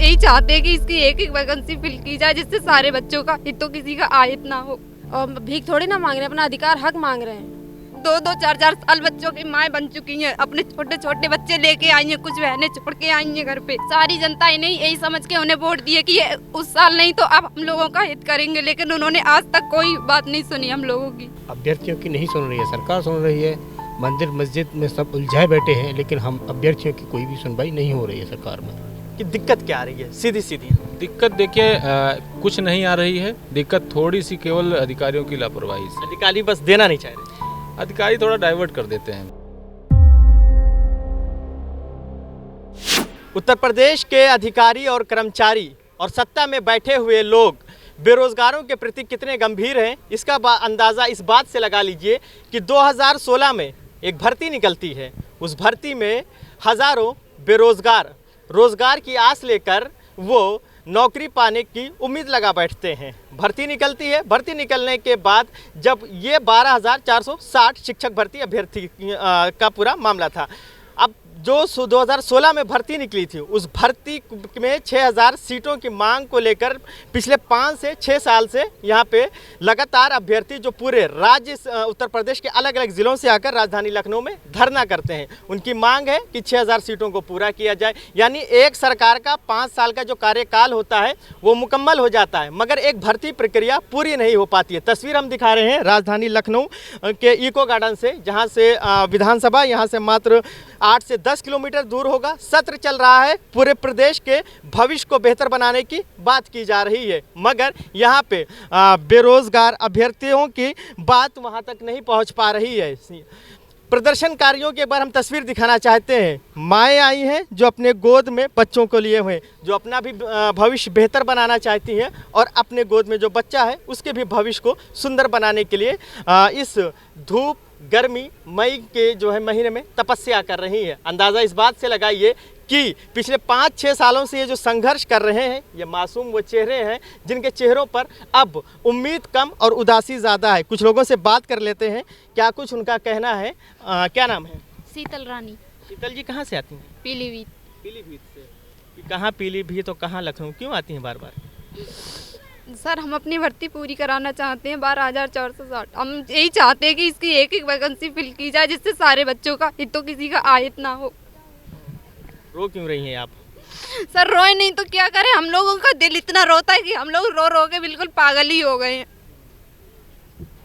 यही चाहते हैं कि इसकी एक एक वैकेंसी फिल की जाए जिससे सारे बच्चों का हितों किसी का आयत ना हो। और भीख थोड़ी ना मांग रहे हैं, अपना अधिकार हक मांग रहे हैं। 2-2 4-4 साल बच्चों की माएँ बन चुकी हैं, अपने छोटे छोटे बच्चे लेके आई हैं, कुछ बहनें छोड़ के आई हैं घर पे। सारी जनता ही नहीं यही समझ के उन्हें वोट दिए कि ये उस साल नहीं तो अब हम लोगों का हित करेंगे, लेकिन उन्होंने आज तक कोई बात नहीं सुनी हम लोगों की। अभ्यर्थियों की नहीं सुन रही है, सरकार सुन रही है। मंदिर मस्जिद में सब उलझाए बैठे हैं, लेकिन हम अभ्यर्थियों की कोई भी सुनवाई नहीं हो रही है सरकार में। कि दिक्कत क्या आ रही है? सीधी सीधी दिक्कत देखिए कुछ नहीं आ रही है, दिक्कत थोड़ी सी केवल अधिकारियों की लापरवाही से। अधिकारी बस देना नहीं चाह रहे। अधिकारी थोड़ा डाइवर्ट कर देते हैं। उत्तर प्रदेश के अधिकारी और कर्मचारी और सत्ता में बैठे हुए लोग बेरोजगारों के प्रति कितने गंभीर हैं, इसका अंदाज़ा इस बात से लगा लीजिए कि 2016 में एक भर्ती निकलती है। उस भर्ती में हज़ारों बेरोजगार रोजगार की आस लेकर वो नौकरी पाने की उम्मीद लगा बैठते हैं। भर्ती निकलती है, भर्ती निकलने के बाद जब ये 12,460 शिक्षक भर्ती अभ्यर्थी का पूरा मामला था। अब जो 2016 में भर्ती निकली थी, उस भर्ती में 6,000 सीटों की मांग को लेकर पिछले 5 से 6 साल से यहाँ पे लगातार अभ्यर्थी जो पूरे राज्य उत्तर प्रदेश के अलग अलग ज़िलों से आकर राजधानी लखनऊ में धरना करते हैं। उनकी मांग है कि 6,000 सीटों को पूरा किया जाए, यानी एक सरकार का 5 साल का जो कार्यकाल होता है वो मुकम्मल हो जाता है, मगर एक भर्ती प्रक्रिया पूरी नहीं हो पाती है। तस्वीर हम दिखा रहे हैं राजधानी लखनऊ के इको गार्डन से, जहाँ से विधानसभा यहाँ से मात्र 8 से 10 किलोमीटर दूर होगा। सत्र चल रहा है, पूरे प्रदेश के भविष्य को बेहतर बनाने की बात की जा रही है, मगर यहाँ पे बेरोजगार अभ्यर्थियों की बात वहाँ तक नहीं पहुँच पा रही है। प्रदर्शनकारियों की एक बार हम तस्वीर दिखाना चाहते हैं। माएँ आई हैं जो अपने गोद में बच्चों को लिए हुए, जो अपना भी भविष्य बेहतर बनाना चाहती हैं और अपने गोद में जो बच्चा है उसके भी भविष्य को सुंदर बनाने के लिए इस धूप गर्मी मई के जो है महीने में तपस्या कर रही है। अंदाज़ा इस बात से लगाइए कि पिछले 5-6 सालों से ये जो संघर्ष कर रहे हैं, ये मासूम वो चेहरे हैं जिनके चेहरों पर अब उम्मीद कम और उदासी ज़्यादा है। कुछ लोगों से बात कर लेते हैं, क्या कुछ उनका कहना है। क्या नाम है? शीतल रानी। शीतल जी कहाँ से आती हैं? पीलीभीत। पीलीभीत से। कहाँ पीलीभीत और कहाँ लखनऊ, क्यों आती हैं बार बार? सर हम अपनी भर्ती पूरी कराना चाहते हैं 12,460। हम यही चाहते हैं कि इसकी एक एक वैकेंसी फिल की जाए जिससे सारे बच्चों का हितों किसी का आयत ना हो। रो क्यों रही हैं आप? सर रोए नहीं तो क्या करें, हम लोगों का दिल इतना रोता है कि हम लोग रो रो के बिल्कुल पागल ही हो गए हैं।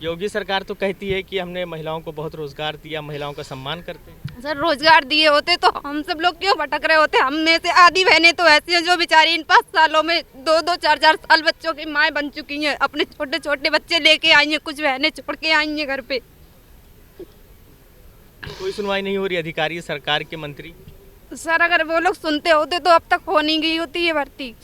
योगी सरकार तो कहती है कि हमने महिलाओं को बहुत रोजगार दिया, महिलाओं का सम्मान करते हैं। सर रोजगार दिए होते तो हम सब लोग क्यों भटक रहे होते। हम में से आधी बहनें तो ऐसी हैं जो बेचारी इन 5 सालों में 2-2 4-4 साल बच्चों की माएँ बन चुकी हैं, अपने छोटे छोटे बच्चे लेके आई हैं, कुछ बहनें छोड़ के आई हैं घर पे। कोई सुनवाई नहीं हो रही, अधिकारी सरकार के मंत्री। सर अगर वो लोग सुनते होते तो अब तक हो नहीं गई होती ये भर्ती।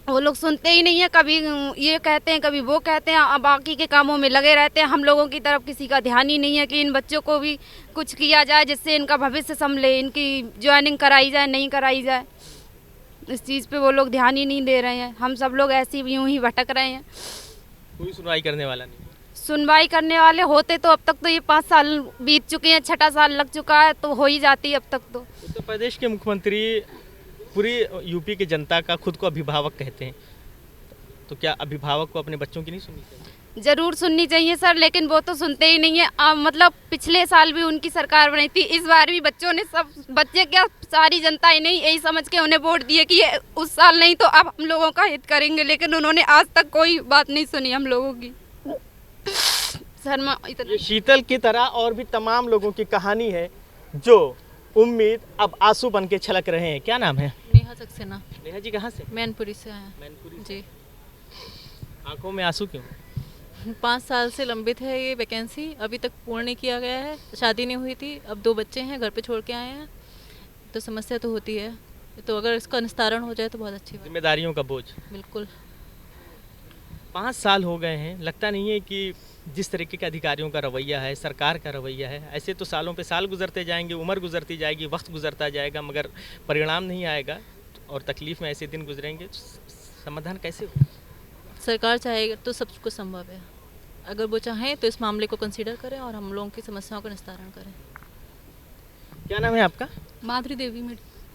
वो लोग सुनते ही नहीं है, कभी ये कहते हैं कभी वो कहते हैं, अब बाकी के कामों में लगे रहते हैं। हम लोगों की तरफ किसी का ध्यान ही नहीं है कि इन बच्चों को भी कुछ किया जाए जिससे इनका भविष्य संभले, इनकी ज्वाइनिंग कराई जाए नहीं कराई जाए। इस चीज़ पे वो लोग ध्यान ही नहीं दे रहे हैं। हम सब लोग ऐसे ही यूँ ही भटक रहे हैं। कोई सुनवाई करने वाला नहीं। सुनवाई करने वाले होते तो अब तक तो ये 5 साल बीत चुके हैं, 6ठा साल लग चुका है तो हो ही जाती है अब तक तो। उत्तर प्रदेश के मुख्यमंत्री पूरी यूपी की जनता का खुद को अभिभावक कहते हैं, तो क्या अभिभावक को अपने बच्चों की नहीं सुननी चाहिए? जरूर सुननी चाहिए सर, लेकिन वो तो सुनते ही नहीं है। मतलब पिछले साल भी उनकी सरकार बनी थी, इस बार भी बच्चों ने सब बच्चे क्या सारी जनता ही नहीं यही समझ के उन्हें वोट दिए कि ये उस साल नहीं तो अब हम लोगों का हित करेंगे, लेकिन उन्होंने आज तक कोई बात नहीं सुनी हम लोगों की। सर मैं ये शीतल की तरह और भी तमाम लोगों की कहानी है जो उम्मीद अब आंसू बन के छलक रहे हैं। क्या नाम है? नेहा सक्सेना। नेहा जी कहाँ से? मैनपुरी से आया। मैनपुरी जी। आंखों में आंसू क्यों? 5 साल से लंबित है ये वैकेंसी, अभी तक पूर्ण नहीं किया गया है। शादी नहीं हुई थी, अब 2 बच्चे हैं, घर पे छोड़ के आए हैं, तो समस्या तो होती है। तो अगर इसका निस्तारण हो जाए तो बहुत अच्छी बात। जिम्मेदारियों का बोझ। बिल्कुल। 5 साल हो गए हैं, लगता नहीं है कि जिस तरीके के अधिकारियों का रवैया है, सरकार का रवैया है, ऐसे तो सालों पे साल गुजरते जाएंगे, उम्र गुजरती जाएगी, वक्त गुजरता जाएगा, मगर परिणाम नहीं आएगा और तकलीफ में ऐसे दिन गुजरेंगे, समाधान कैसे हो? सरकार चाहेगा तो सब कुछ संभव है। अगर वो चाहें तो इस मामले को कंसीडर करें और हम लोगों की समस्याओं का निस्तारण करें। क्या नाम है आपका? माधुरी देवी।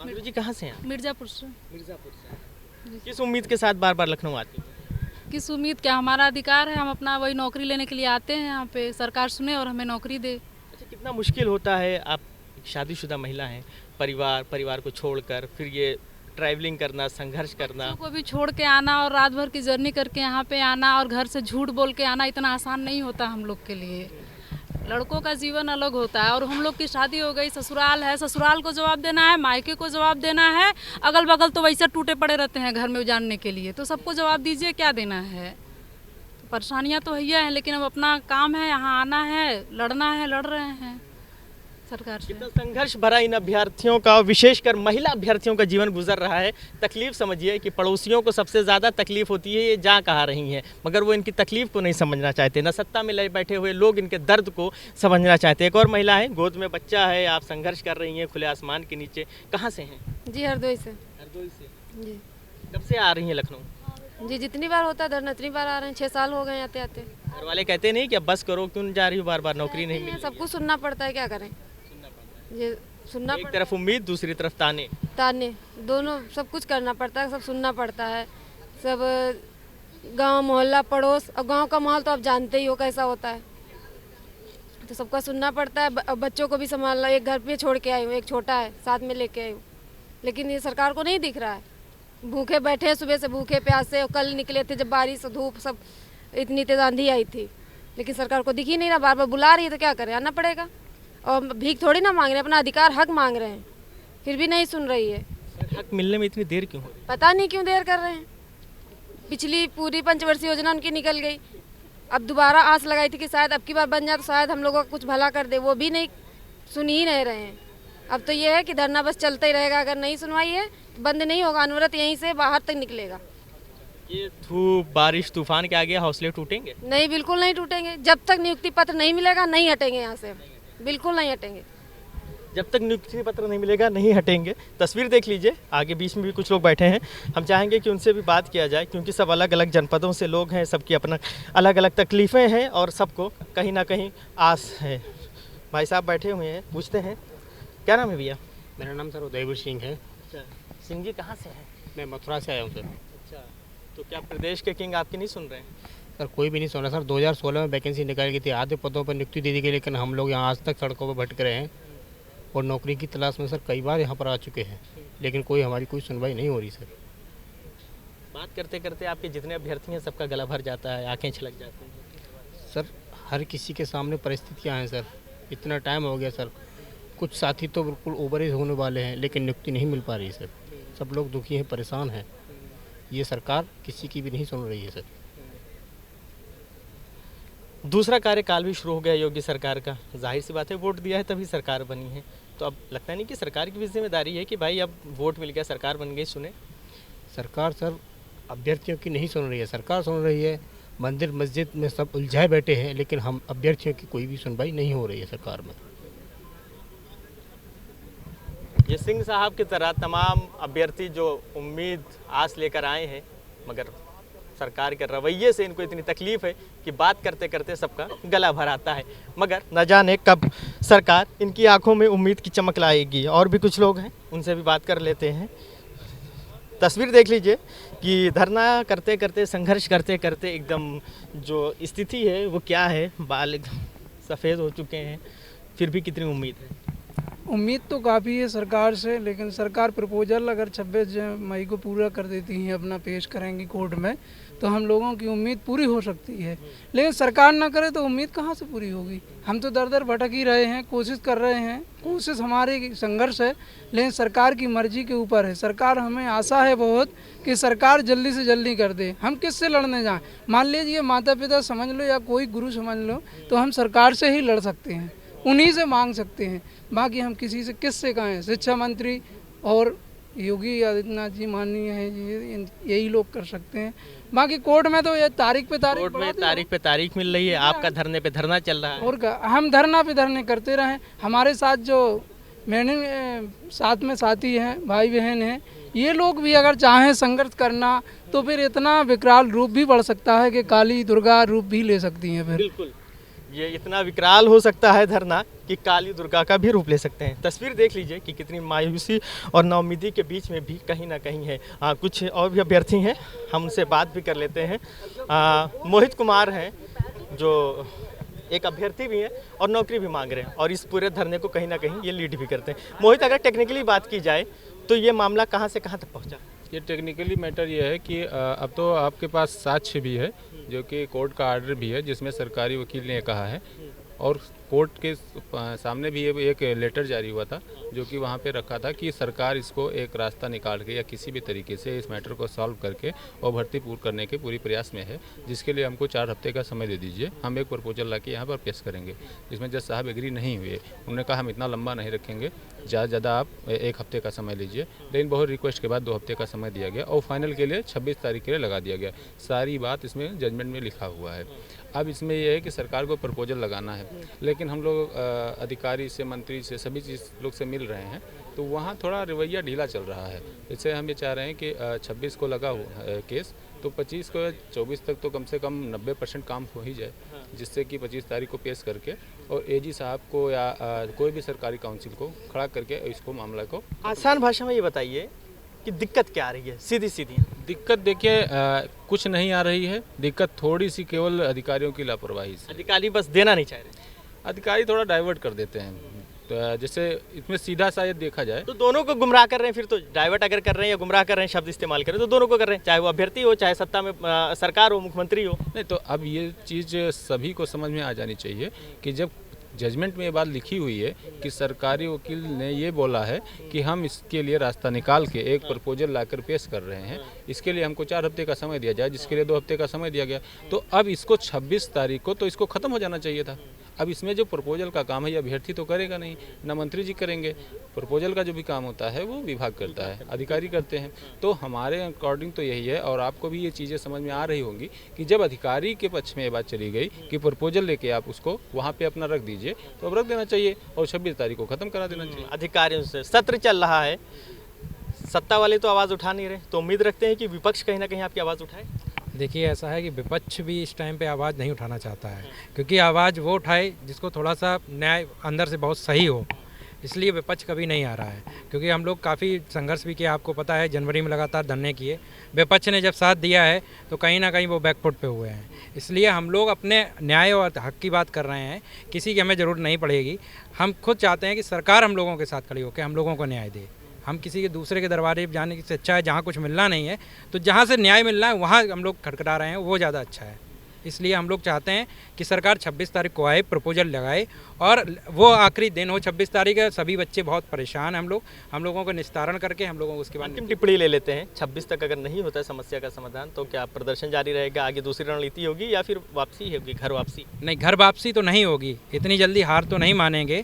माधुरी जी कहाँ से हैं? मिर्ज़ापुर से। मिर्ज़ापुर से। किस उम्मीद के साथ बार बार लखनऊ आती हैं? किस उम्मीद, क्या हमारा अधिकार है, हम अपना वही नौकरी लेने के लिए आते हैं यहाँ पे, सरकार सुने और हमें नौकरी दे। अच्छा, कितना मुश्किल होता है, आप एक शादीशुदा महिला हैं, परिवार को छोड़कर फिर ये ट्रैवलिंग करना, संघर्ष करना। बच्चों को भी छोड़ के आना और रात भर की जर्नी करके यहाँ पे आना और घर से झूठ बोल के आना इतना आसान नहीं होता हम लोग के लिए। लड़कों का जीवन अलग होता है और हम लोग की शादी हो गई, ससुराल है, ससुराल को जवाब देना है, मायके को जवाब देना है, अगल बगल तो वैसे टूटे पड़े रहते हैं घर में जानने के लिए, तो सबको जवाब दीजिए, क्या देना है। तो परेशानियाँ तो है, लेकिन अब अपना काम है, यहाँ आना है, लड़ना है, लड़ रहे हैं सरकार से। कितना संघर्ष भरा इन अभ्यर्थियों का, विशेषकर महिला अभ्यर्थियों का जीवन गुजर रहा है। तकलीफ समझिए कि पड़ोसियों को सबसे ज़्यादा तकलीफ होती है, ये जा कहा रही हैं, मगर वो इनकी तकलीफ को नहीं समझना चाहते। न सत्ता में बैठे हुए लोग इनके दर्द को समझना चाहते। एक और महिला है, गोद में बच्चा है, आप संघर्ष कर रही हैं खुले आसमान के नीचे। कहाँ से हैं? जी हरदोई से। हरदोई से। जी कब से आ रही हैं लखनऊ? जी जितनी बार होता है धरना उतनी बार आ रहे हैं, 6 साल हो गए आते आते। घर वाले कहते नहीं कि अब बस करो, क्यों जा रही हो बार बार, नौकरी नहीं मिली? सब कुछ सुनना पड़ता है, क्या करें, ये सुनना एक तरफ उम्मीद, दूसरी तरफ ताने। ताने, दोनों सब कुछ करना पड़ता है, सब सुनना पड़ता है, सब गांव मोहल्ला पड़ोस। और गांव का माहौल तो आप जानते ही हो कैसा होता है, तो सबका सुनना पड़ता है। बच्चों को भी संभालना, एक घर पे छोड़ के आई हूँ, एक छोटा है साथ में लेके आई हूँ, लेकिन ये सरकार को नहीं दिख रहा है। भूखे बैठे हैं, सुबह से भूखे प्यासे, कल निकले थे जब बारिश धूप सब इतनी तेज आंधी आई थी, लेकिन सरकार को दिख ही नहीं रहा। बार बार बुला रही है तो क्या करें, आना पड़ेगा। और भीख थोड़ी ना मांग रहे हैं, अपना अधिकार हक मांग रहे हैं, फिर भी नहीं सुन रही है। हक मिलने में इतनी देर क्यों हो रही है? पता नहीं क्यों देर कर रहे हैं। पिछली पूरी पंचवर्षीय योजना उनकी निकल गई, अब दोबारा आस लगाई थी कि शायद अब की बार बन जाए तो शायद हम लोगों का कुछ भला कर दे, वो भी नहीं सुन ही नहीं रहे हैं। अब तो ये है कि धरना बस चलता ही रहेगा, अगर नहीं सुनवाई है तो बंद नहीं होगा, अनवरत यहीं से बाहर तक निकलेगा। ये धूप बारिश तूफान के आगे हौसले टूटेंगे? नहीं, बिल्कुल नहीं टूटेंगे। जब तक नियुक्ति पत्र नहीं मिलेगा नहीं हटेंगे यहाँ से, बिल्कुल नहीं हटेंगे। जब तक नियुक्ति पत्र नहीं मिलेगा नहीं हटेंगे। तस्वीर देख लीजिए, आगे बीच में भी कुछ लोग बैठे हैं, हम चाहेंगे कि उनसे भी बात किया जाए, क्योंकि सब अलग अलग जनपदों से लोग हैं, सबकी अपना अलग अलग तकलीफ़ें हैं और सबको कहीं ना कहीं आस है। भाई साहब बैठे हुए हैं, पूछते हैं, क्या नाम है भैया? मेरा नाम सर उदयवीर सिंह है। अच्छा, सिंह जी कहाँ से हैं? मैं मथुरा से आया हूँ सर। अच्छा, तो क्या प्रदेश के किंग आपकी नहीं सुन रहे हैं? सर कोई भी नहीं सुन रहा सर। 2016 में वैकेंसी निकाली गई थी, आधे पदों पर नियुक्ति दे दी गई, लेकिन हम लोग यहाँ आज तक सड़कों पर भटक रहे हैं और नौकरी की तलाश में सर कई बार यहाँ पर आ चुके हैं, लेकिन हमारी कोई सुनवाई नहीं हो रही सर। बात करते करते आपके जितने अभ्यर्थी हैं सबका गला भर जाता है, आंखें छलक जाती हैं। सर हर किसी के सामने परिस्थितियाँ हैं सर, इतना टाइम हो गया सर। कुछ साथी तो बिल्कुल ओवर एज होने वाले हैं, लेकिन नियुक्ति नहीं मिल पा रही सर। सब लोग दुखी हैं, परेशान हैं। ये सरकार किसी की भी नहीं सुन रही है सर। दूसरा कार्यकाल भी शुरू हो गया योगी सरकार का, जाहिर सी बात है वोट दिया है तभी सरकार बनी है, तो अब लगता नहीं कि सरकार की भी जिम्मेदारी है कि भाई अब वोट मिल गया, सरकार बन गई, सुने। सरकार सर अभ्यर्थियों की नहीं सुन रही है, सरकार सुन रही है। मंदिर मस्जिद में सब उलझाए बैठे हैं, लेकिन हम अभ्यर्थियों की कोई भी सुनवाई नहीं हो रही है सरकार में। ये सिंह साहब की तरह तमाम अभ्यर्थी जो उम्मीद आस लेकर आए हैं, मगर सरकार के रवैये से इनको इतनी तकलीफ है कि बात करते करते सबका गला भर आता है, मगर न जाने कब सरकार इनकी आंखों में उम्मीद की चमक लाएगी। और भी कुछ लोग हैं, उनसे भी बात कर लेते हैं। तस्वीर देख लीजिए कि धरना करते करते, संघर्ष करते करते एकदम जो स्थिति है वो क्या है, बाल एकदम सफ़ेद हो चुके हैं, फिर भी कितनी उम्मीद है? उम्मीद तो काफ़ी है सरकार से, लेकिन सरकार प्रपोजल अगर 26 मई को पूरा कर देती है, अपना पेश करेंगी कोर्ट में, तो हम लोगों की उम्मीद पूरी हो सकती है। लेकिन सरकार ना करे तो उम्मीद कहाँ से पूरी होगी। हम तो दर दर भटक ही रहे हैं, कोशिश कर रहे हैं, कोशिश हमारी संघर्ष है, लेकिन सरकार की मर्जी के ऊपर है। सरकार, हमें आशा है बहुत कि सरकार जल्दी से जल्दी कर दे। हम किससे लड़ने जाएं? मान लीजिए माता पिता समझ लो या कोई गुरु समझ लो, तो हम सरकार से ही लड़ सकते हैं, उन्हीं से मांग सकते हैं। बाकी हम किसी से किससे कहें? शिक्षा मंत्री और योगी आदित्यनाथ जी माननीय है, यही लोग कर सकते हैं। बाकी कोर्ट में तो ये तारीख पे तारीख मिल रही है, आपका धरने पे धरना चल रहा है। और हम धरना पे धरने करते रहें। हमारे साथ जो मैंने साथ में साथी हैं, भाई बहन हैं, ये लोग भी अगर चाहें संघर्ष करना तो फिर इतना विकराल रूप भी बढ़ सकता है कि काली दुर्गा रूप भी ले सकती हैं फिर। बिल्कुल, ये इतना विकराल हो सकता है धरना कि काली दुर्गा का भी रूप ले सकते हैं। तस्वीर देख लीजिए कि कितनी मायूसी और नाउमीदी के बीच में भी कहीं ना कहीं है। कुछ और भी अभ्यर्थी हैं, हम उनसे बात भी कर लेते हैं। मोहित कुमार हैं जो एक अभ्यर्थी भी हैं और नौकरी भी मांग रहे हैं और इस पूरे धरने को कहीं ना कहीं ये लीड भी करते हैं। मोहित, अगर टेक्निकली बात की जाए तो ये मामला कहाँ से कहाँ तक पहुँचा? ये टेक्निकली मैटर ये है कि अब तो आपके पास साक्ष्य भी है, जो कि कोर्ट का आर्डर भी है, जिसमें सरकारी वकील ने कहा है और कोर्ट के सामने भी एक लेटर जारी हुआ था जो कि वहाँ पे रखा था कि सरकार इसको एक रास्ता निकाल के या किसी भी तरीके से इस मैटर को सॉल्व करके और भर्ती पूर्ण करने के पूरी प्रयास में है, जिसके लिए हमको 4 हफ्ते का समय दे दीजिए। हम एक प्रपोजल ला के यहाँ पर पेश करेंगे, जिसमें जज साहब एग्री नहीं हुए। उन्होंने कहा हम इतना लंबा नहीं रखेंगे, ज़्यादा ज़्यादा आप 1 हफ्ते का समय लीजिए। लेकिन बहुत रिक्वेस्ट के बाद 2 हफ्ते का समय दिया गया और फाइनल के लिए 26 तारीख के लिए लगा दिया गया। सारी बात इसमें जजमेंट में लिखा हुआ है। अब इसमें यह है कि सरकार को प्रपोजल लगाना है, लेकिन हम लोग अधिकारी से, मंत्री से, सभी चीज़ लोग से मिल रहे हैं, तो वहाँ थोड़ा रवैया ढीला चल रहा है। इससे हम ये चाह रहे हैं कि 26 को लगा हुआ केस, तो 25 को 24 तक तो कम से कम 90% काम हो ही जाए, जिससे कि 25 तारीख को पेश करके और एजी साहब को या कोई भी सरकारी काउंसिल को खड़ा करके इसको मामला को आसान भाषा में ये बताइए कि दिक्कत क्या आ रही है? सीधी सीधी दिक्कत देखिए, कुछ नहीं आ रही है। दिक्कत थोड़ी सी केवल अधिकारियों की लापरवाही से। अधिकारी बस देना नहीं चाह रहे, अधिकारी थोड़ा डाइवर्ट कर देते हैं। तो जैसे इसमें सीधा शायद देखा जाए तो दोनों को गुमराह कर रहे हैं। फिर तो डाइवर्ट अगर कर रहे हैं या गुमराह कर रहे हैं, शब्द इस्तेमाल करें, तो दोनों को कर रहे हैं, चाहे वो अभ्यर्थी हो, चाहे सत्ता में सरकार हो, मुख्यमंत्री हो। नहीं, तो अब ये चीज़ सभी को समझ में आ जानी चाहिए कि जब जजमेंट में ये बात लिखी हुई है कि सरकारी वकील ने ये बोला है कि हम इसके लिए रास्ता निकाल के एक प्रपोजल लाकर पेश कर रहे हैं, इसके लिए हमको 4 हफ्ते का समय दिया जाए, जिसके लिए 2 हफ्ते का समय दिया गया। तो अब इसको 26 तारीख को तो इसको ख़त्म हो जाना चाहिए था। अब इसमें जो प्रपोजल का काम है ये अभ्यर्थी तो करेगा नहीं, ना मंत्री जी करेंगे। प्रपोजल का जो भी काम होता है वो विभाग करता है, अधिकारी करते हैं। तो हमारे अकॉर्डिंग तो यही है, और आपको भी ये चीज़ें समझ में आ रही होंगी कि जब अधिकारी के पक्ष में ये बात चली गई कि प्रपोजल लेके आप उसको वहाँ पे अपना रख दीजिए, तो अब रख देना चाहिए और 26 तारीख को ख़त्म करा देना चाहिए। अधिकारियों से सत्र चल रहा है, सत्ता वाले तो आवाज़ उठा नहीं रहे, तो उम्मीद रखते हैं कि विपक्ष कहीं ना कहीं आपकी आवाज़ उठाए। देखिए, ऐसा है कि विपक्ष भी इस टाइम पे आवाज़ नहीं उठाना चाहता है, क्योंकि आवाज़ वो उठाए जिसको थोड़ा सा न्याय अंदर से बहुत सही हो, इसलिए विपक्ष कभी नहीं आ रहा है। क्योंकि हम लोग काफ़ी संघर्ष भी किया, आपको पता है, जनवरी में लगातार धरने किए। विपक्ष ने जब साथ दिया है तो कहीं ना कहीं वो बैकफुट पे हुए हैं। इसलिए हम लोग अपने न्याय और हक की बात कर रहे हैं, किसी की हमें ज़रूरत नहीं पड़ेगी। हम खुद चाहते हैं कि सरकार हम लोगों के साथ खड़ी होकर हम लोगों को न्याय दे। हम किसी के दूसरे के दरबारे जाने से अच्छा है, जहाँ कुछ मिलना नहीं है तो जहाँ से न्याय मिलना है वहाँ हम लोग खटखटा रहे हैं, वो ज़्यादा अच्छा है। इसलिए हम लोग चाहते हैं कि सरकार 26 तारीख को आए, प्रपोजल लगाए और वो आखिरी दिन हो 26 तारीख है। सभी बच्चे बहुत परेशान हैं, हम लोगों को निस्तारण करके हम लोगों को उसके बाद अंतिम टिप्पणी ले लेते हैं। 26 तक अगर नहीं होता है समस्या का समाधान, तो क्या प्रदर्शन जारी रहेगा, आगे दूसरी रणनीति होगी या फिर वापसी होगी, घर वापसी? नहीं, घर वापसी तो नहीं होगी, इतनी जल्दी हार तो नहीं मानेंगे।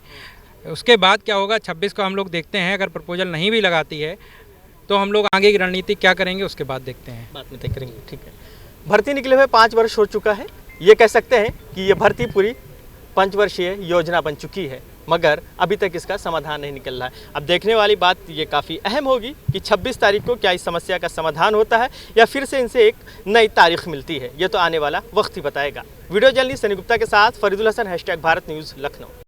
उसके बाद क्या होगा 26 को हम लोग देखते हैं। अगर प्रपोजल नहीं भी लगाती है तो हम लोग आगे की रणनीति क्या करेंगे उसके बाद देखते हैं, बाद में तय करेंगे। ठीक है, भर्ती निकले हुए 5 वर्ष हो चुका है। ये कह सकते हैं कि ये भर्ती पूरी 5 वर्षीय योजना बन चुकी है, मगर अभी तक इसका समाधान नहीं निकल रहा है। अब देखने वाली बात ये काफ़ी अहम होगी कि 26 तारीख को क्या इस समस्या का समाधान होता है या फिर से इनसे एक नई तारीख मिलती है। ये तो आने वाला वक्त ही बताएगा। वीडियो जर्नलिस्ट सनी गुप्ता के साथ फरीदुल हसन, #भारत न्यूज़ लखनऊ।